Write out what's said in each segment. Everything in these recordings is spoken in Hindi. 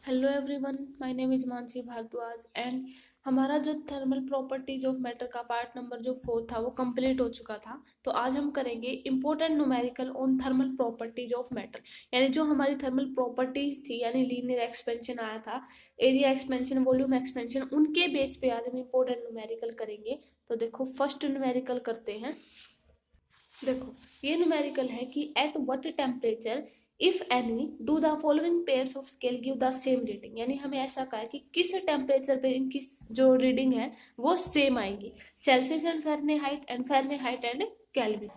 Hello everyone, my name is Mansi Bhardwaj and हमारा जो थर्मल प्रॉपर्टीज ऑफ मैटर का पार्ट नंबर जो 4 था वो कंप्लीट हो चुका था। तो आज हम करेंगे important numerical on thermal properties of matter, यानी जो हमारी थर्मल प्रॉपर्टीज थी, यानी लीनियर एक्सपेंशन आया था, एरिया एक्सपेंशन, वॉल्यूम एक्सपेंशन, उनके बेस पे आज हम इंपॉर्टेंट न्यूमेरिकल करेंगे। तो देखो फर्स्ट न्यूमेरिकल करते हैं। देखो ये न्यूमेरिकल है कि at what temperature if any do the following pairs of scale give the same reading, यानी हमें ऐसा कहा है कि किस टेम्परेचर पे इनकी जो रीडिंग है वो सेम आएगी, Celsius and Fahrenheit and Fahrenheit and kelvin.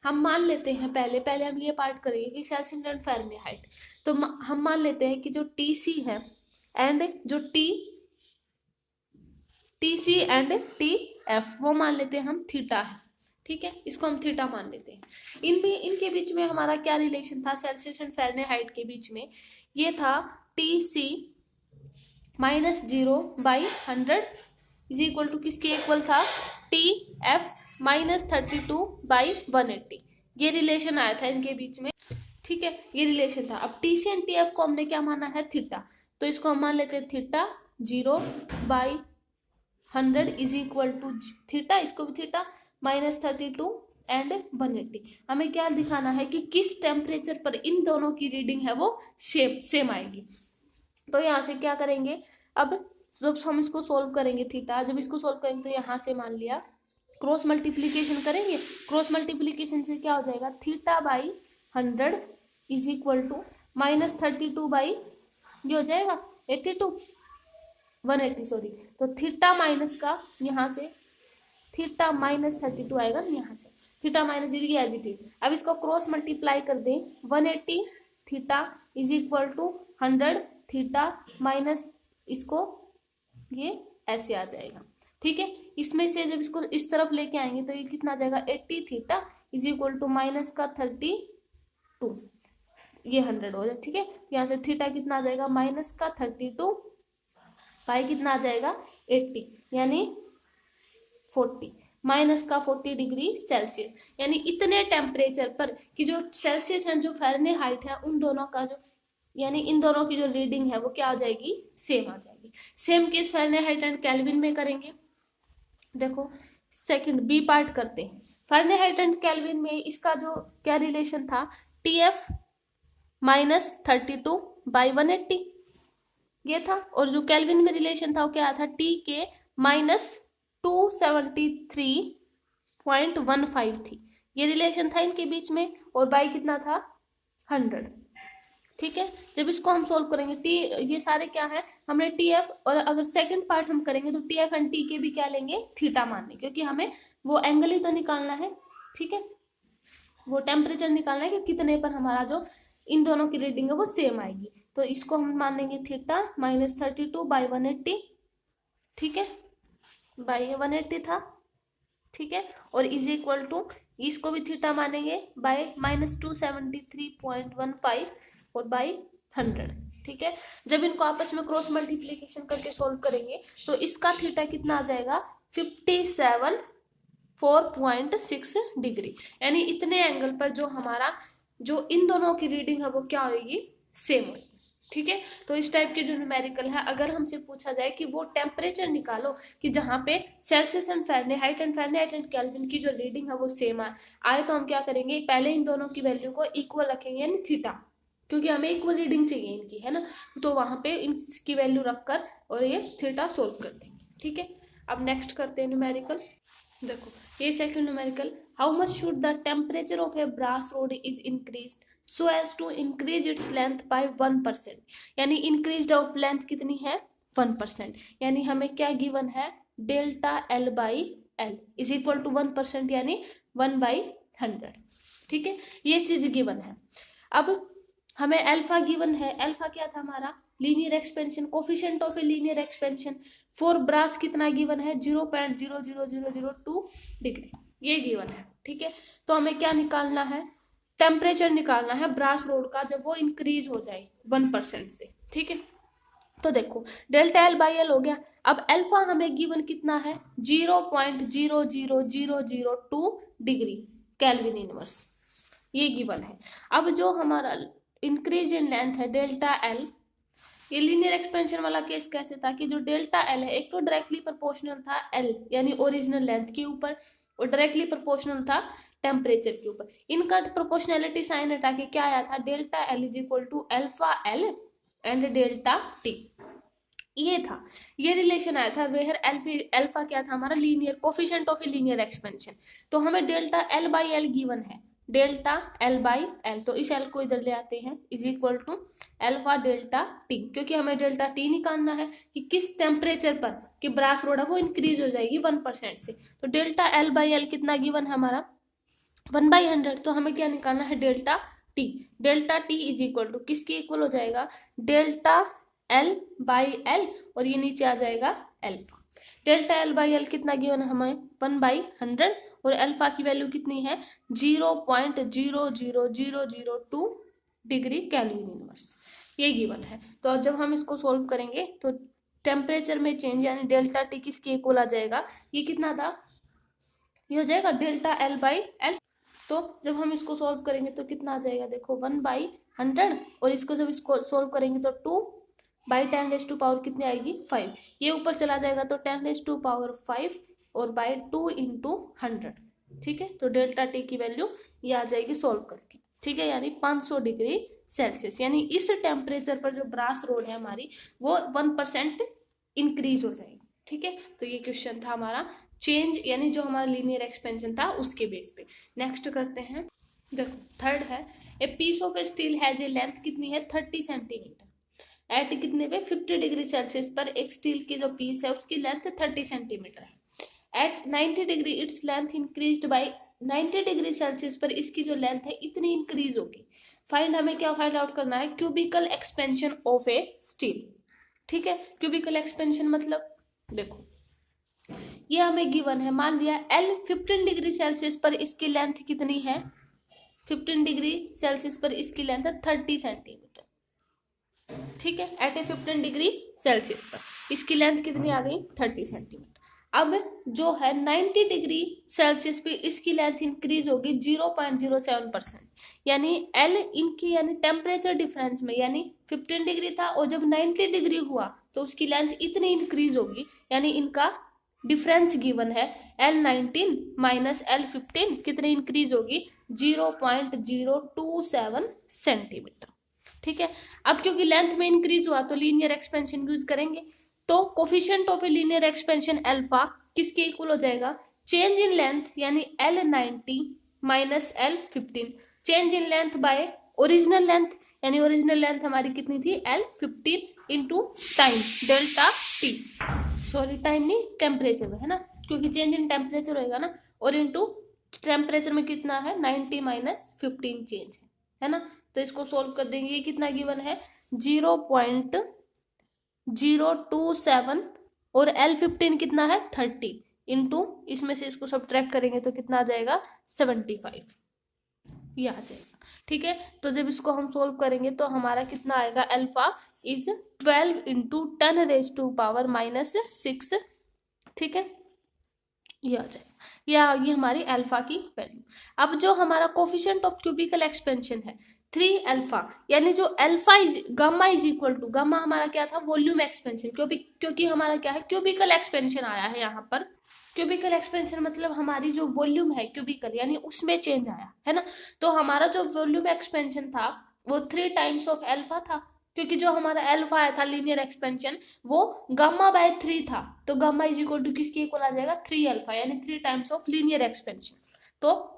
हम मान लेते हैं पहले पहले हम ये पार्ट करेंगे कि सेल्सियस एंड फ़ारेनहाइट। तो हम मान लेते हैं कि जो टी सी है एंड जो T C and T F वो मान लेते हैं हम थीटा है। ठीक है, इसको हम थीटा मान लेते हैं। इनमें इनके बीच में हमारा क्या रिलेशन था सेल्सियस एंड फ़ारेनहाइट के बीच में? ये था T C -0/100 is equal to किसके इक्वल था? T F -32/180। ये रिलेशन आया था इनके बीच में। ठीक है, ये रिलेशन था। अब T C and T F को हमने क्या माना है? थीटा। तो इसको हम मान लेते हैं theta 0/100 is equal to theta, इसको भी थीटा -32 एंड 180। हमें क्या दिखाना है कि किस टेम्परेचर पर इन दोनों की रीडिंग है वो सेम आएगी। तो यहाँ से क्या करेंगे? अब जब हम इसको सोल्व करेंगे थीटा, जब इसको सोल्व करेंगे तो यहाँ से मान लिया क्रॉस मल्टीप्लीकेशन करेंगे। क्रॉस मल्टीप्लीकेशन से क्या हो जाएगा? थीटा/100 इज इक्वल टू -32 बाई ये हो जाएगा 82 180 सॉरी। तो थीटा माइनस का यहाँ से थीटा -32 आएगा यहाँ से, थीटा माइनस एज। अब इसको क्रॉस मल्टीप्लाई कर दें 180 theta is equal to 100 theta minus इसको ये ऐसे आ जाएगा। ठीक है, इसमें से जब इसको इस तरफ लेके आएंगे तो ये कितना आ जाएगा? 80 theta is equal to minus का 32, ये 100 हो जाए। ठीक है, यहाँ से थीटा कितना आ जाएगा? माइनस का 32 बाई कितना आ जाएगा? 80, यानी 40, माइनस का 40 डिग्री सेल्सियस। यानी इतने टेम्परेचर पर कि जो सेल्सियस एंड जो फ़ारेनहाइट है उन दोनों का जो यानी इन दोनों की जो रीडिंग है वो क्या आ जाएगी? सेम आ जाएगी। Same case Fahrenheit and kelvin में करेंगे। देखो सेकंड बी पार्ट करते हैं। फ़ारेनहाइट एंड केल्विन में इसका जो क्या रिलेशन था? टी एफ -32/180 ये था। और जो केल्विन में रिलेशन था वो क्या था? टी के -273.15 थी, ये रिलेशन था इनके बीच में। और बाई कितना था? 100। ठीक है, जब इसको हम सोल्व करेंगे टी ये सारे क्या है हमने टी एफ, और अगर सेकंड पार्ट हम करेंगे तो टी एफ एंड टी के भी क्या लेंगे? थीटा मानने, क्योंकि हमें वो एंगल ही तो निकालना है। ठीक है, वो टेम्परेचर निकालना है कि कितने पर हमारा जो इन दोनों की रीडिंग है वो सेम आएगी। तो इसको हम मान लेंगे थीटा -32/180। ठीक है, बाई 180 था। ठीक है, और इज इक्वल टू इसको भी थीटा मानेंगे बाय -273.15 और बाई 100। ठीक है, जब इनको आपस में क्रॉस मल्टीप्लीकेशन करके सोल्व करेंगे तो इसका थीटा कितना आ जाएगा? 57.4 डिग्री, यानी इतने एंगल पर जो हमारा जो इन दोनों की रीडिंग है वो क्या होगी? सेम होगी। ठीक है, तो इस टाइप के जो न्यूमेरिकल है, अगर हमसे पूछा जाए कि वो टेम्परेचर निकालो कि जहाँ पे Celsius and Fahrenheit and kelvin की जो रीडिंग है वो सेम आए, तो हम क्या करेंगे? पहले इन दोनों की वैल्यू को इक्वल रखेंगे, यानी थीटा, क्योंकि हमें इक्वल रीडिंग चाहिए इनकी, है ना। तो वहाँ पे इनकी वैल्यू रखकर और ये थीटा सोल्व कर देंगे। ठीक है, अब नेक्स्ट करते हैं न्यूमेरिकल। देखो ये second numerical, how much should the temperature of a brass rod is increase so as to increase its length by 1%, यानी इंक्रीज ऑफ लेंथ कितनी है? 1%। यानी हमें क्या गिवन है? Delta L by L is equal to 1%, यानी 1/100। ठीक है, ये चीज गिवन है। अब हमें अल्फा गिवन है। अल्फा क्या था हमारा? Linear expansion, coefficient of a linear expansion for brass कितना गिवन है? 0.00002 डिग्री, ये गिवन है। ठीक है, तो हमें क्या निकालना है? टेम्परेचर निकालना है ब्रास रोड का जब वो इंक्रीज हो जाए 1% से। ठीक है, तो देखो डेल्टा एल बाई एल हो गया। अब अल्फा हमें गिवन कितना है? 0.00002 डिग्री केल्विन इनवर्स, ये गिवन है। अब जो हमारा इंक्रीज इन लेंथ है डेल्टा एल, ये लीनियर एक्सपेंशन वाला केस कैसे था कि जो डेल्टा एल है एक तो डायरेक्टली प्रोपोर्शनल था एल यानी ओरिजिनल लेंथ के ऊपर और डायरेक्टली प्रोपोर्शनल था टेम्परेचर के ऊपर। इनका प्रोपोर्शनैलिटी साइन हटा के क्या आया था, delta L is equal to alpha L and delta T. ये था, ये रिलेशन आया था वेयर अल्फा क्या था हमारा, linear coefficient of a linear expansion. तो हमें delta L by L given है, डेल्टा एल बाई एल, तो इस एल को इधर ले आते हैं is equal to alpha delta T, क्योंकि हमें डेल्टा टी निकालना है कि किस टेम्परेचर पर कि ब्रास रोड है वो इंक्रीज हो जाएगी 1% से। तो डेल्टा एल बाई एल कितना गिवन है हमारा 1/100, तो हमें क्या निकालना है delta T. Delta T is equal to किसके इक्वल हो जाएगा, डेल्टा एल बाई एल और ये नीचे आ जाएगा alpha. Delta L by L कितना गिवन है हमें 1/100 और अल्फा की वैल्यू कितनी है 0.00002 डिग्री केल्विन इनवर्स, ये गिवन है। तो जब हम इसको सोल्व करेंगे तो टेम्परेचर में चेंज यानी डेल्टा टी किसके इक्वल आ जाएगा, ये कितना था, ये हो जाएगा डेल्टा एल बाई एल। तो जब हम इसको सोल्व करेंगे तो कितना आ जाएगा, देखो 1/100 और इसको जब इसको सोल्व करेंगे तो 2/10⁻⁴ कितनी आएगी 5, ये ऊपर चला जाएगा तो 10⁻⁵ और बाई 2 इंटू 100, ठीक है। तो डेल्टा टी की वैल्यू ये आ जाएगी सोल्व करके, ठीक है, यानी 500 डिग्री सेल्सियस, यानी इस टेम्परेचर पर जो ब्रास रोड है हमारी वो 1% इंक्रीज हो जाएगी, ठीक है। तो ये क्वेश्चन था हमारा चेंज यानी जो हमारा लीनियर एक्सपेंशन था उसके बेस पे। नेक्स्ट करते हैं, देखो थर्ड है, a piece of steel has a length कितनी है 30 सेंटीमीटर, एट कितने पे 50 डिग्री सेल्सियस पर एक स्टील की जो पीस है उसकी लेंथ 30 सेंटीमीटर है। At 90 degree its length increased by 90 degree Celsius पर इसकी जो लेंथ है इतनी इंक्रीज होगी। फाइंड, हमें क्या फाइंड आउट करना है, cubical expansion of a steel, ठीक है। क्यूबिकल एक्सपेंशन मतलब देखो ये हमें गिवन है, मान लिया एल 15 डिग्री सेल्सियस पर इसकी लेंथ कितनी है, 15 डिग्री सेल्सियस पर इसकी लेंथ है 30 सेंटीमीटर, ठीक है। एट ए 15 डिग्री सेल्सियस पर इसकी लेंथ कितनी आ गई 30 सेंटीमीटर। अब जो है 90 डिग्री सेल्सियस पे इसकी लेंथ इंक्रीज होगी 0.07%, यानी एल इनकी यानी टेम्परेचर डिफरेंस में, यानी 15 डिग्री था और जब 90 डिग्री हुआ तो उसकी लेंथ इतनी इंक्रीज होगी, यानी इनका डिफरेंस गिवन है L19 माइनस L15 कितनी इंक्रीज होगी 0.027 सेंटीमीटर, ठीक है। अब क्योंकि लेंथ में इंक्रीज हुआ तो लीनियर एक्सपेंशन यूज करेंगे, तो coefficient of a linear expansion alpha किसके इक्वल हो जाएगा, चेंज इन लेंथ यानी L90 minus L15, change in length bye original length यानी ओरिजिनल लेंथ हमारी कितनी थी L15 into time delta T, sorry time नहीं टेम्परेचर में है ना, क्योंकि चेंज इन टेम्परेचर होएगा ना, और इंटू टेम्परेचर में कितना है 90 माइनस 15 चेंज है ना। तो इसको सोल्व कर देंगे, ये कितना गिवन है 0.027 और L15 कितना है 30 इंटू इसमें से इसको सब्ट्रैक्ट करेंगे तो कितना आ जाएगा 75, ये आ जाएगा, ठीक है। तो जब इसको हम सोल्व करेंगे तो हमारा कितना आएगा, अल्फा इज 12 इंटू 10⁻⁻⁶, ठीक है, ये आ जाएगा, ये हमारी अल्फा की वैल्यू। अब जो हमारा कोफिशिएंट ऑफ क्यूबिकल एक्सपेंशन है 3 अल्फा, यानी जो alpha is gamma is equal to, gamma हमारा क्या था वॉल्यूम एक्सपेंशन, क्योंकि हमारा क्या है क्यूबिकल एक्सपेंशन आया है यहाँ पर, क्यूबिकल एक्सपेंशन मतलब हमारी जो वॉल्यूम है क्यूबिकल यानी उसमें चेंज आया है ना। तो हमारा जो वॉल्यूम एक्सपेंशन था वो 3 टाइम्स ऑफ अल्फा था, क्योंकि जो हमारा अल्फा आया था लीनियर एक्सपेंशन वो गामा बाय 3 था, तो गामा इज इक्वल टू किसके इक्वल आ जाएगा 3 अल्फा, यानी 3 टाइम्स ऑफ लीनियर एक्सपेंशन। तो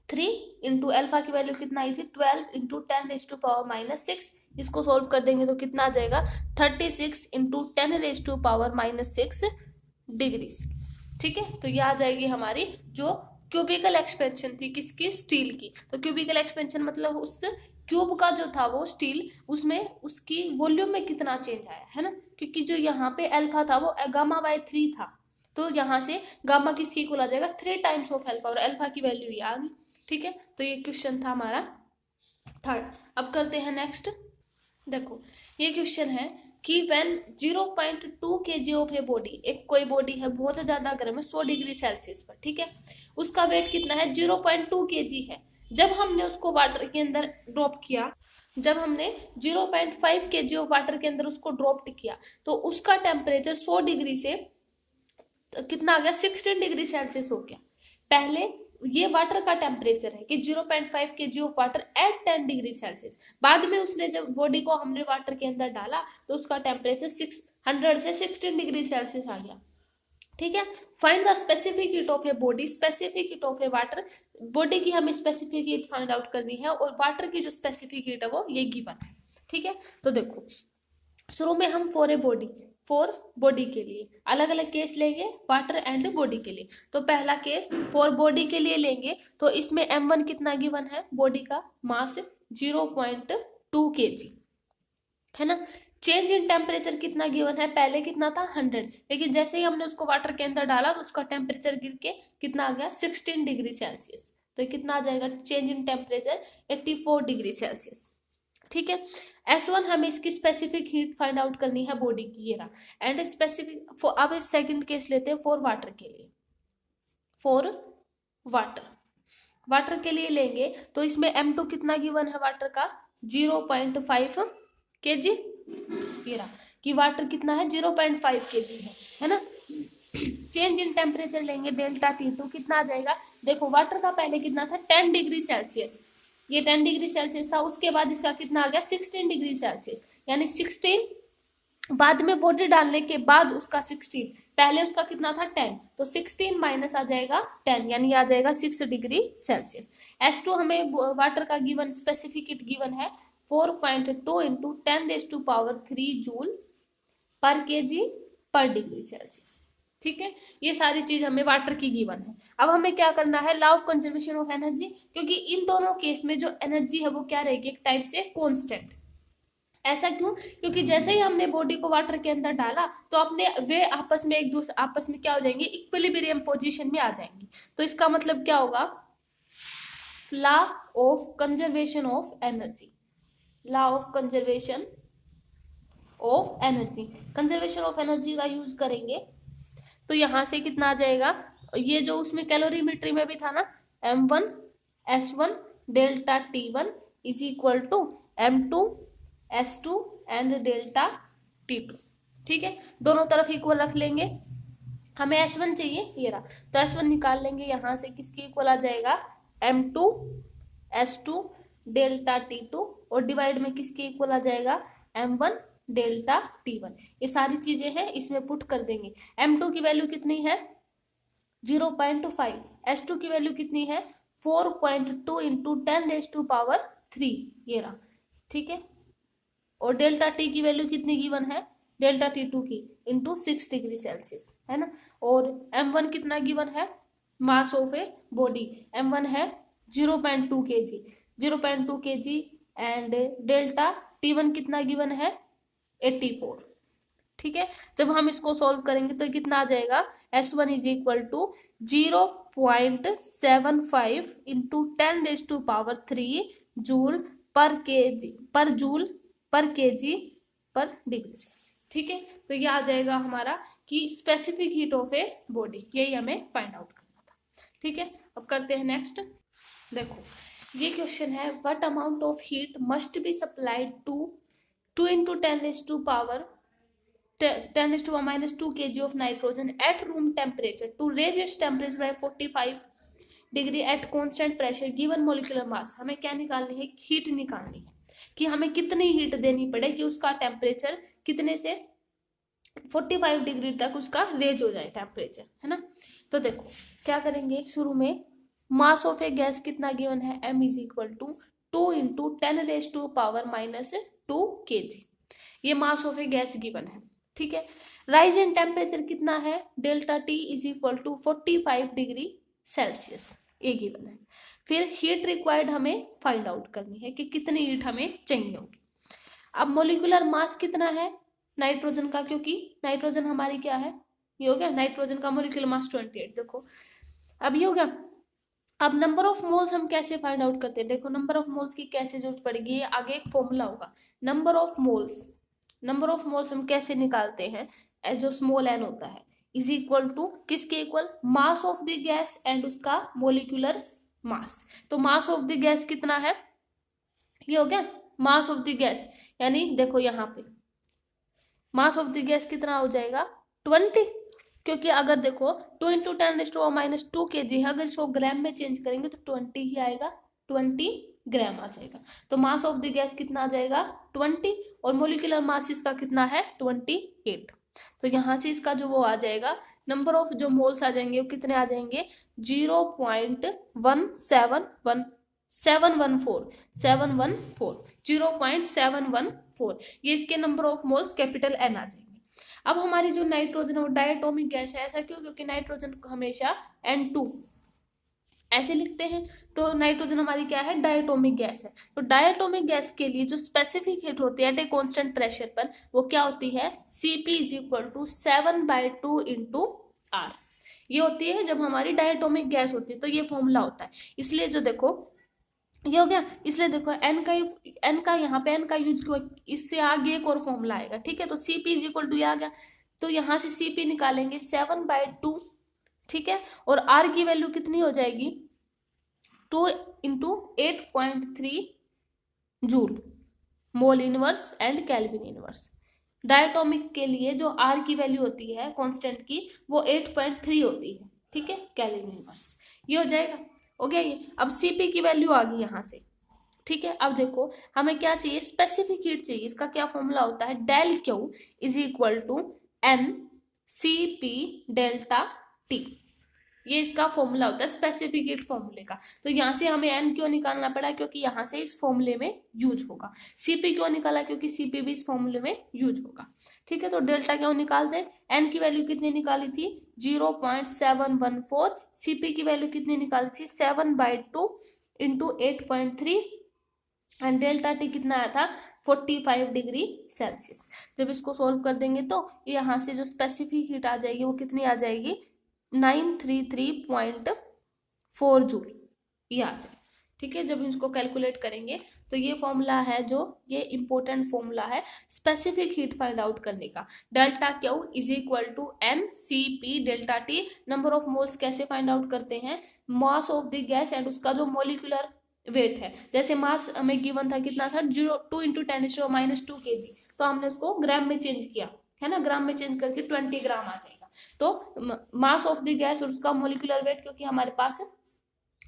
3 इंटू अल्फा की वैल्यू कितना आई थी 12 इंटू 10⁻⁻⁶, इसको सोल्व कर देंगे तो कितना आ जाएगा 36 इंटू 10⁻⁻⁶ डिग्रीज, ठीक है। तो ये आ जाएगी हमारी जो क्यूबिकल एक्सपेंशन थी किसकी, स्टील की। तो क्यूबिकल एक्सपेंशन मतलब उस क्यूब का जो था वो स्टील, उसमें उसकी वॉल्यूम में कितना चेंज आया है ना, क्योंकि जो यहाँ पे अल्फा था वो गामा बाय 3 था, तो यहाँ से गामा किसकी इक्वल आ जाएगा 3 टाइम्स ऑफ अल्फा, और अल्फा की वैल्यू ये आ गई, ठीक है। तो ये क्वेश्चन था हमारा थर्ड। अब करते हैं नेक्स्ट, देखो ये क्वेश्चन है कि when 0.2 kg of a body, एक कोई बॉडी है बहुत ज्यादा गर्म है 100 डिग्री सेल्सियस पर, ठीक है, उसका वेट कितना है 0.2 kg है। जब हमने उसको वाटर के अंदर ड्रॉप किया जब हमने 0.5 kg ऑफ वाटर के अंदर उसको ड्रॉप किया तो उसका टेम्परेचर 100 डिग्री से कितना आ गया, 16 डिग्री सेल्सियस हो गया। पहले ये वाटर का टेम्परेचर है कि 0.5 kg of water at 10 degree Celsius. बाद में उसने जब बॉडी को हमने वाटर के अंदर डाला तो उसका टेम्परेचर 600 से 16 डिग्री सेल्सियस आ गया। ठीक है, find the specific heat of a body, specific heat of A water. Body की हमें स्पेसिफिक हीट फाइंड आउट करनी है और वाटर की जो स्पेसिफिक हीट है वो ये गिवन है। ठीक है, तो देखो शुरू में हम फॉर बॉडी के लिए अलग अलग केस लेंगे, वाटर एंड बॉडी के लिए। तो पहला केस फॉर बॉडी के लिए लेंगे तो इसमें m1 कितना गिवन है, बॉडी का मास 0.2 kg है ना। चेंज इन टेम्परेचर कितना गिवन है, पहले कितना था 100, लेकिन जैसे ही हमने उसको वाटर के अंदर डाला तो उसका टेम्परेचर गिर के कितना आ गया 16 डिग्री सेल्सियस। तो कितना आ जाएगा change in temperature 84 degree Celsius. ठीक है, S1 हमें इसकी स्पेसिफिक हीट फाइंड आउट करनी है बॉडी की, ये रहा। एंड स्पेसिफिक अब सेकंड केस लेते हैं फॉर वाटर के लिए। फॉर वाटर के लिए लेंगे तो इसमें M2 कितना गिवन है वाटर का 0.5 kg, ये रहा कि वाटर कितना है 0.5 kg है ना। चेंज इन टेम्परेचर लेंगे डेल्टा T2 कितना आ जाएगा, देखो वाटर का पहले कितना था 10 डिग्री सेल्सियस, ये 10 डिग्री सेल्सियस था, उसके बाद इसका कितना आ गया 16 डिग्री सेल्सियस, यानी 16 बाद में बॉडी डालने के बाद उसका 16, पहले उसका कितना था 10, तो 16 माइनस आ जाएगा 10, यानी आ जाएगा 6 डिग्री सेल्सियस। S2 हमें वाटर का गिवन स्पेसिफिक हीट गिवन है 4.2 इंटू 10⁻³ जूल पर kg पर डिग्री सेल्सियस। ठीक है, ये सारी चीज हमें वाटर की गिवन है। अब हमें क्या करना है, law of conservation of energy, क्योंकि इन दोनों केस में जो एनर्जी है वो क्या रहेगी, एक टाइप से कांस्टेंट। ऐसा क्यों, क्योंकि जैसे ही हमने बॉडी को वाटर के अंदर डाला तो अपने वे आपस में एक दूसरे आपस में क्या हो जाएंगे, इक्विलिब्रियम पोजीशन में आ जाएंगे। तो इसका मतलब क्या होगा, law of conservation of energy, law of conservation of energy, conservation of energy का यूज करेंगे तो यहां से कितना आ जाएगा, ये जो उसमें कैलोरीमेट्री में भी था ना, M1 S1 delta T1 is equal to M2 S2 and delta T2। ठीक है, दोनों तरफ इक्वल रख लेंगे, हमें S1 चाहिए, ये रहा, तो S1 निकाल लेंगे, यहां से किसके इक्वल आ जाएगा M2 S2 डेल्टा T2 और डिवाइड में किसके इक्वल आ जाएगा M1 डेल्टा T1। ये सारी चीजें हैं, इसमें पुट कर देंगे। M2 की वैल्यू कितनी है 0.5, S2 की वैल्यू कितनी है 4.2 इंटू 10⁻³ ये रहा। ठीक है, और डेल्टा T की वैल्यू कितनी गिवन है, डेल्टा T2 की इंटू 6 डिग्री सेल्सियस है ना। और M1 कितना गिवन है, मास ऑफ ए बॉडी M1 है 0.2 kg, 0.2 kg and delta T1 कितना गिवन है 84। ठीक है, जब हम इसको सॉल्व करेंगे तो कितना आ जाएगा, S1 is equal to 0.75 into 10⁻³ joule पर केजी पर डिग्री सेल्सियस। ठीक है, तो ये आ जाएगा हमारा कि specific heat of a body, यही हमें फाइंड आउट करना था। ठीक है, अब करते हैं नेक्स्ट। देखो ये क्वेश्चन है, what amount of heat must be supplied to 2 into 10⁻⁻2 kg of nitrogen at room temperature to raise its temperature by 45 degree at constant pressure given molecular mass। हमें क्या निकालनी है, हीट निकालनी है कि हमें कितनी हीट देनी पड़े कि उसका टेम्परेचर कितने से 45 डिग्री तक उसका रेज हो जाए टेम्परेचर, है ना। तो देखो क्या करेंगे, शुरू में मास ऑफ ए गैस कितना गिवन है, M is equal to 2 into 10⁻⁻² kg, ये mass of a gas given है। ठीक है, राइज इन टेम्परेचर कितना है, delta T is equal to 45 degree Celsius, ये गिवन है। फिर हीट रिक्वायर्ड हमें फाइंड आउट करनी है कि कितनी हीट हमें चाहिए होगी। अब मोलिकुलर मास कितना है नाइट्रोजन का, क्योंकि नाइट्रोजन हमारी क्या है, ये हो गया नाइट्रोजन का मोलिकुलर मास 28। देखो अब ये हो गया। अब नंबर ऑफ मोल्स हम कैसे फाइंड आउट करते हैं, देखो नंबर ऑफ मोल्स की कैसे जरूरत पड़ेगी, ये आगे एक फॉर्मूला होगा। नंबर ऑफ मोल्स हम कैसे निकालते हैं, जो स्मॉल n होता है इज इक्वल टू किसके equal, mass of the gas and उसका मोलिकुलर मास। तो मास ऑफ द गैस कितना है, ये हो गया मास ऑफ द गैस, यानी देखो यहाँ पे मास ऑफ द गैस कितना हो जाएगा 20, क्योंकि अगर देखो 2 इंटू 10⁻² kg है, अगर इसको ग्राम में चेंज करेंगे तो 20 ही आएगा, 20 ग्राम आ जाएगा। तो मास ऑफ द गैस कितना आ जाएगा 20, और मोलिकुलर मास इसका कितना है 28। तो यहाँ से इसका जो वो आ जाएगा नंबर ऑफ जो मोल्स आ जाएंगे वो कितने आ जाएंगे 0.714 ये इसके number of moles capital N आ जाएंगे। अब हमारी जो नाइट्रोजन है वो डायटोमिक गैस है, ऐसा क्यों, क्योंकि नाइट्रोजन को हमेशा N2 ऐसे लिखते हैं, तो नाइट्रोजन हमारी क्या है डायटोमिक गैस है। तो डायटोमिक गैस के लिए जो स्पेसिफिक हीट होती है एट ए कांस्टेंट प्रेशर पर वो क्या होती है Cp = 7/2 × R। ये होती है जब हमारी डायटोमिक गैस होती है, तो ये फॉर्मूला होता है। इसलिए जो देखो ये हो गया, इसलिए देखो एन का यहाँ पे एन का यूज क्यों, इससे आगे एक और फॉर्मूला आएगा, ठीक है। तो Cp = आ गया, तो यहाँ से Cp निकालेंगे 7/2, ठीक है, और R की वैल्यू कितनी हो जाएगी 2 × 8.3 joule mole inverse and kelvin inverse. Diatomic के लिए जो R की वैल्यू होती है कांस्टेंट की वो 8.3 होती है, ठीक है, केल्विन इनवर्स। ये हो जाएगा, हो गया ये। अब Cp की वैल्यू आ गई यहाँ से, ठीक है। अब देखो हमें क्या चाहिए स्पेसिफिक हीट चाहिए, इसका क्या फॉर्मूला होता है del Q = N Cp ΔT, ये इसका फॉर्मूला होता है स्पेसिफिक हीट फॉर्मूले का। तो यहाँ से हमें एन क्यों निकालना पड़ा, क्योंकि यहाँ से इस फॉर्मूले में यूज होगा। Cp क्यों निकाला, क्योंकि Cp भी इस फॉर्मूले में यूज होगा, ठीक है। तो डेल्टा क्यों निकालते हैं, एन की वैल्यू कितनी निकाली थी 0.714, Cp की वैल्यू कितनी निकाली थी 7/2 × 8.3 एंड डेल्टा टी कितना आया था 45 डिग्री सेल्सियस। जब इसको सोल्व कर देंगे तो यहाँ से जो स्पेसिफिक हीट आ जाएगी वो कितनी आ जाएगी 933.4 जूल, ये आ जाए, ठीक है। जब इसको कैलकुलेट करेंगे तो ये फॉर्मूला है, जो ये इंपॉर्टेंट फॉर्मूला है स्पेसिफिक हीट फाइंड आउट करने का। Delta Q = NCP ΔT। Number of moles कैसे फाइंड आउट करते हैं, मास ऑफ द गैस एंड उसका जो मोलिकुलर वेट है। जैसे मास हमें गिवन था कितना था 2 × 10⁻² kg, तो हमने उसको ग्राम में चेंज किया है ना, ग्राम में चेंज करके 20 ग्राम आ जाएगा। तो मास ऑफ द गैस और उसका मोलिकुलर वेट, क्योंकि हमारे पास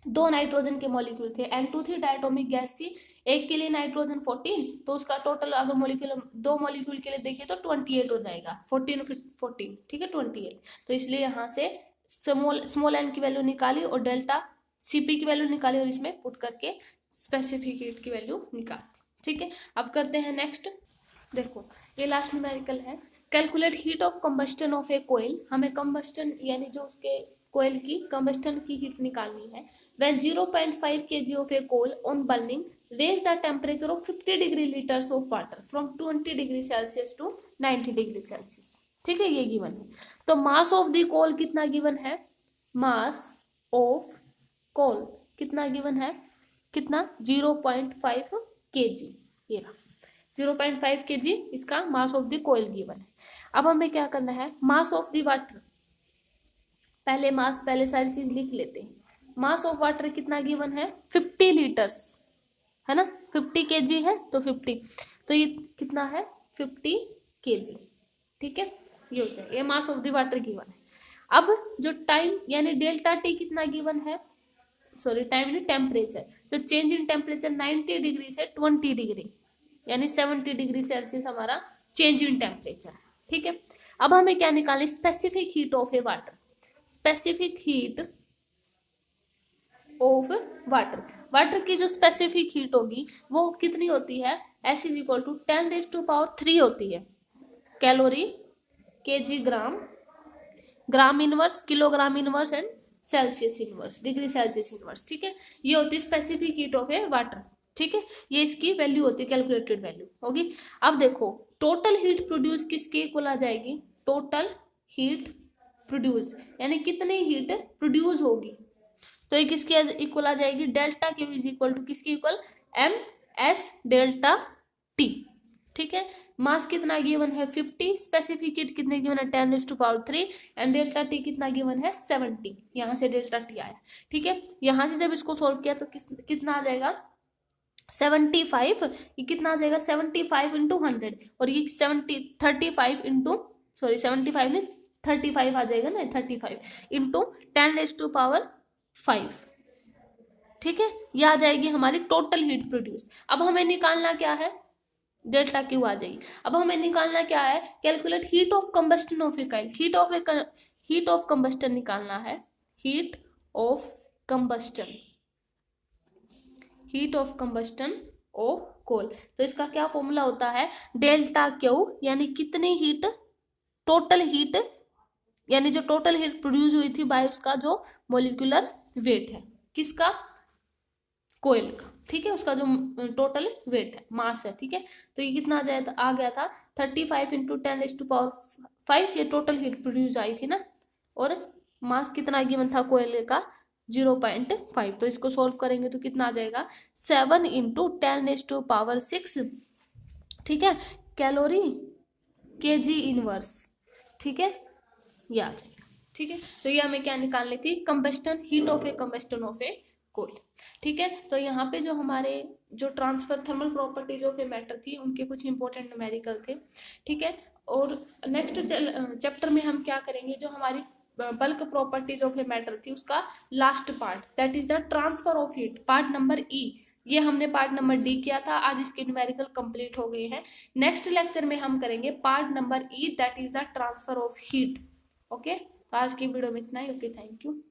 2 नाइट्रोजन के मॉलिक्यूल थे, N2 थी डायटोमिक गैस थी, एक के लिए नाइट्रोजन 14, तो उसका टोटल अगर मोलिक्यूल 2 मॉलिक्यूल के लिए देखिए तो 28 हो जाएगा, 14, ठीक है 28। तो इसलिए यहाँ से स्मॉल n की वैल्यू निकाली और डेल्टा Cp की वैल्यू निकाली और इसमें पुट करके स्पेसिफिक हीट की वैल्यू निकाल, ठीक है। अब करते हैं नेक्स्ट, देखो ये लास्ट न्यूमेरिकल है। Calculate heat of combustion of a coal. हमें कंबस्टन यानी जो उसके कोयल की कंबस्टन की हीट निकालनी है। When 0.5 kg of a coal on burning raise the temperature of 50 degree liters of water from 20 degree Celsius to 90 degree Celsius, ठीक है, ये गिवन है। तो मास ऑफ द कोल कितना गिवन है, मास ऑफ कोल कितना गिवन है, कितना 0.5 kg, ये रहा 0.5 kg इसका mass of the coal given है। अब हमें क्या करना है मास ऑफ द वाटर, पहले सारी चीज लिख लेते हैं। मास ऑफ वाटर कितना गिवन है 50 लीटर्स है ना, 50 kg है तो 50, तो ये कितना है 50 kg, ठीक है, ये हो जाए, ये mass of the water given है। अब जो टाइम यानी डेल्टा टी कितना गिवन है, सॉरी टाइम नहीं टेम्परेचर, जो चेंज इन टेम्परेचर 90 डिग्री से 20 डिग्री यानी 70 डिग्री सेल्सियस हमारा चेंज इन टेम्परेचर, ठीक है। अब हमें क्या निकालना specific heat of A water, specific heat of water, water की जो स्पेसिफिक हीट होगी वो कितनी होती है S = 10⁻³ होती है, calorie kg gram, gram inverse, kilogram inverse and Celsius inverse, degree Celsius inverse, ठीक है। ये होती है specific heat of A water, ठीक है, ये इसकी वैल्यू होती है, कैलकुलेटेड वैल्यू होगी। अब देखो टोटल हीट प्रोड्यूस किसके इक्वल आ जाएगी, टोटल हीट प्रोड्यूस यानी कितनी हीट प्रोड्यूस होगी, तो ये किसके इक्वल आ जाएगी डेल्टा Q = किसके इक्वल MS डेल्टा T, ठीक है। मास कितना गिवन है 50, स्पेसिफिक हीट कितने गिवन है 10⁻³ एंड डेल्टा T कितना गिवन है 70, यहाँ से डेल्टा T आया, ठीक है। यहाँ से जब इसको सोल्व किया तो कितना आ जाएगा 75, ये कितना आ जाएगा 75 इंटू 100, और ये 35 इंटू, सॉरी 75 नहीं 35 आ जाएगा ना, 35 इंटू 10⁵ ठीक है, ये आ जाएगी हमारी टोटल हीट प्रोड्यूस। अब हमें निकालना क्या है, डेल्टा क्यू आ जाएगी। अब हमें निकालना क्या है, calculate heat of combustion of a coil, heat of combustion निकालना है, heat of combustion, heat of combustion of coal. तो इसका क्या फॉर्मूला होता है, डेल्टा क्यू, यानी कितनी हीट, टोटल हीट, यानी जो टोटल हीट प्रोड्यूस हुई थी बाय उसका जो मोलिकुलर वेट है, किसका, कोयल का, ठीक है, उसका जो टोटल वेट है, मास है, ठीक है। तो ये कितना आ गया था 35 इंटू 10⁵, ये टोटल हीट प्रोड्यूस आई थी ना, और मास कितना गिवन था कोयल का 0.5। तो इसको सोल्व करेंगे तो कितना आ जाएगा 7 इंटू 10⁶, ठीक है, कैलोरी kg इनवर्स, ठीक है, ये आ जाएगा, ठीक है। तो ये हमें क्या निकालनी थी, combustion, heat of a combustion of a coal, ठीक है। तो यहाँ पे जो हमारे जो transfer thermal properties of a matter थी उनके कुछ इंपॉर्टेंट न्यूमेरिकल थे, ठीक है। और नेक्स्ट चैप्टर में हम क्या करेंगे, जो हमारी bulk properties of a matter थी उसका last part, that is the transfer of heat, part number ई, ये हमने पार्ट नंबर डी किया था, आज इसके न्यूमेरिकल कंप्लीट हो गए हैं। नेक्स्ट लेक्चर में हम करेंगे part number E, that is the transfer of heat. Okay, तो आज की वीडियो में इतना ही। Okay, thank you.